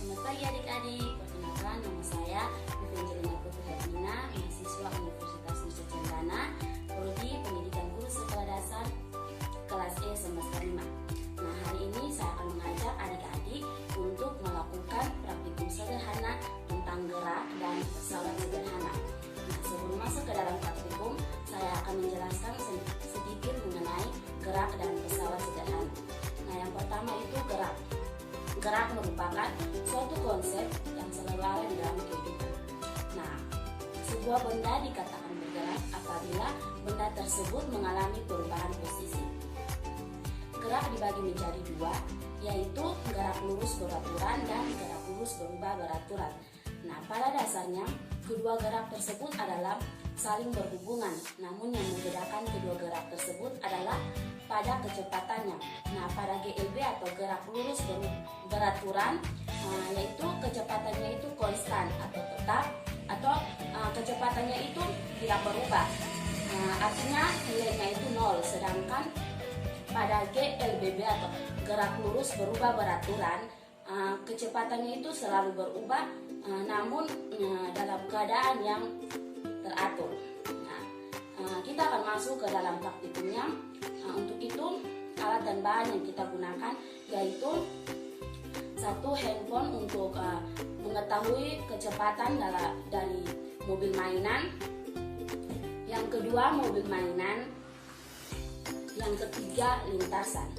Selamat pagi adik-adik, perkenalkan nama saya Evangelina Putri Hermina, mahasiswa Universitas Nusa Cendana, Prodi Pendidikan Guru Sekolah Dasar kelas E semester 5. Nah, hari ini saya akan mengajak adik-adik untuk melakukan praktikum sederhana tentang gerak dan pesawat sederhana. Nah, sebelum masuk ke dalam praktikum, saya akan menjelaskan sedikit mengenai gerak dan pesawat sederhana. Nah, yang pertama itu gerak. Gerak merupakan suatu konsep yang selalu ada di dalam kehidupan. Nah, sebuah benda dikatakan bergerak apabila benda tersebut mengalami perubahan posisi. Gerak dibagi menjadi dua, yaitu gerak lurus beraturan dan gerak lurus berubah beraturan. Nah, pada dasarnya kedua gerak tersebut adalah saling berhubungan, namun yang membedakan kedua gerak tersebut adalah pada kecepatannya. Nah, pada GLB atau gerak lurus beraturan, yaitu kecepatannya itu konstan atau tetap, atau kecepatannya itu tidak berubah. Artinya nilainya itu 0, sedangkan pada GLBB atau gerak lurus berubah beraturan, kecepatannya itu selalu berubah, namun dalam keadaan yang teratur. Nah, kita akan masuk ke dalam praktikumnya. Untuk itu alat dan bahan yang kita gunakan yaitu satu handphone untuk mengetahui kecepatan dari mobil mainan, yang kedua mobil mainan, yang ketiga lintasan.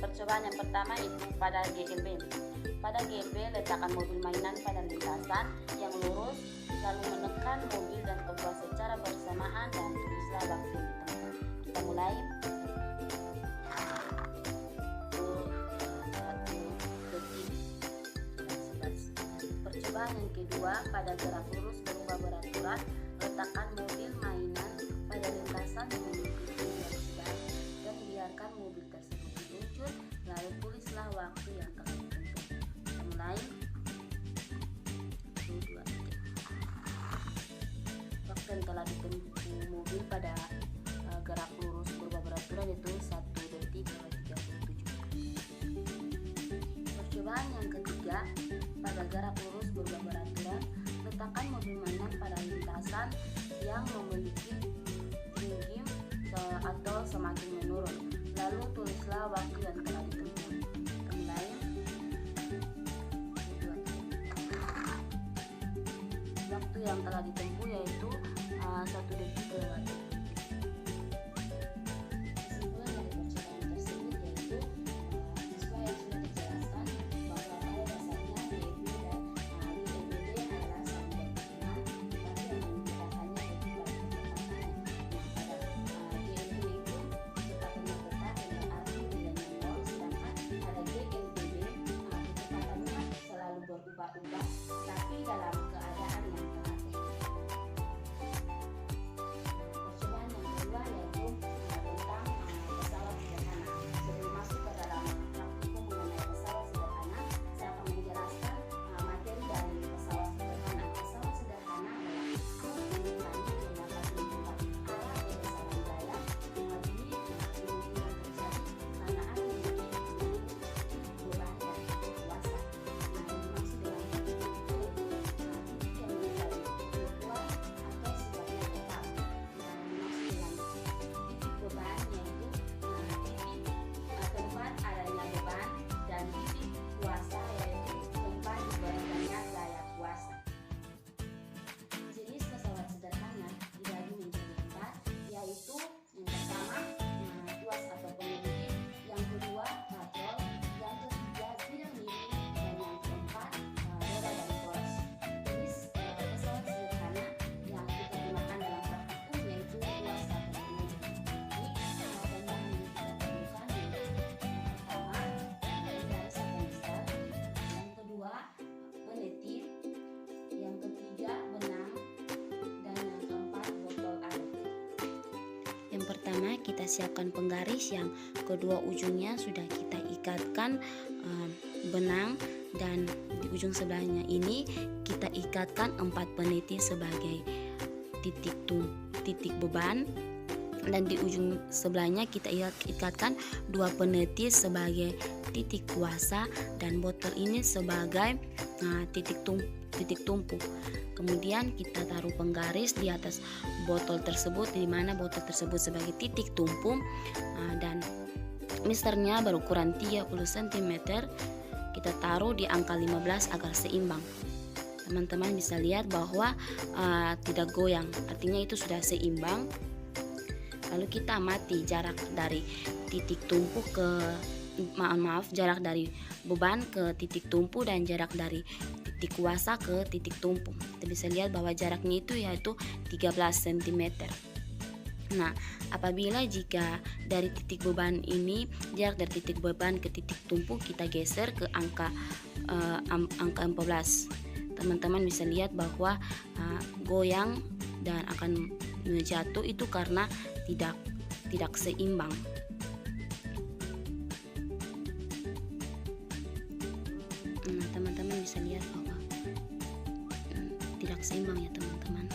Percobaan yang pertama itu pada GLB. Pada GLB letakkan mobil mainan pada lintasan yang lurus, lalu menekan mobil dan keluar secara bersamaan dan tulislah waktu di tempat. Kita mulai. 1 detik. Percobaan yang kedua pada gerak lurus berubah beraturan, letakkan mobil mainan pada lintasan yang memiliki garis sedang dan biarkan mobil tersebut meluncur, lalu tulislah waktu yang telah ditentukan. Kita mulai. 2 detik. Waktu yang telah ditempuh mobil pada gerak lurus berubah beraturan itu 1 detik 37. Percobaan yang ketiga pada gerak lurus berubah beraturan, letakkan mobil mainan pada lintasan yang memiliki tinggi atau semakin menurun, lalu tulislah waktu yang telah ditempuh. Kita mulai. 2 detik. Waktu yang telah ditempuh yaitu 1 detik 2 detik. Kesimpulan dari percobaan tersebut yaitu sesuai yang sudah dijelaskan bahwa pada dasarnya GLB dan GLBD adalah saling berhubungan, tapi yang membedakannya yaitu pada kecepatannya. Nah, pada GLB itu kecepatannya tetap dengan arti nilainya 0, sedangkan pada GLBD kecepatannya selalu berubah-ubah, tapi dalam keadaan yang teratur. Percobaan yang kedua yaitu tentang pesawat sederhana. Sebelum masuk ke dalam praktikum mengenai pesawat sederhana, saya akan menjelaskan materi dari pesawat sederhana. Pesawat sederhana adalah alat elektronik yang dapat mengubah arah berdasarkan gaya, apabila kemungkinan terjadi karena api memiliki beban dan kuasa. Nah, yang dimaksud dengan itu yaitu titik yang menjadi virtual atau sifatnya tetap. Nah, yang dimaksud dengan titik beban yaitu titik tempat adanya beban, dan titik kuasa yaitu tempat diberikannya gaya kuasa. Jenis pesawat sederhana dibagi menjadi 4, yaitu yang pertama tuas atau pengemudi, yang kedua patrol, yang ketiga bidang miring, dan yang keempat roda dan poros. Jenis pesawat sederhana yang kita gunakan dalam praktikum yaitu tuas atau pengemudi. Ini bahan yang kita perlukan yaitu pertama garis atau mistar, yang kedua penetir, yang ketiga benang, dan yang keempat botol air. Yang pertama kita siapkan penggaris, yang kedua ujungnya sudah kita ikatkan benang, dan di ujung sebelahnya ini kita ikatkan 4 peniti sebagai titik beban. dan di ujung sebelahnya kita ikatkan 2 penetis sebagai titik kuasa dan botol ini sebagai titik tumpu. Kemudian kita taruh penggaris di atas botol tersebut, di mana botol tersebut sebagai titik tumpu, dan misternya berukuran 30 cm kita taruh di angka 15 agar seimbang. Teman-teman bisa lihat bahwa tidak goyang, artinya itu sudah seimbang. Lalu kita amati jarak dari titik tumpu jarak dari beban ke titik tumpu dan jarak dari titik kuasa ke titik tumpu. Kita bisa lihat bahwa jaraknya itu yaitu 13 cm. Nah, apabila jika dari titik beban ini, jarak dari titik beban ke titik tumpu kita geser ke angka 14, teman-teman bisa lihat bahwa goyang dan akan jatuh itu karena tidak seimbang. Nah, teman-teman bisa lihat bahwa tidak seimbang ya teman-teman.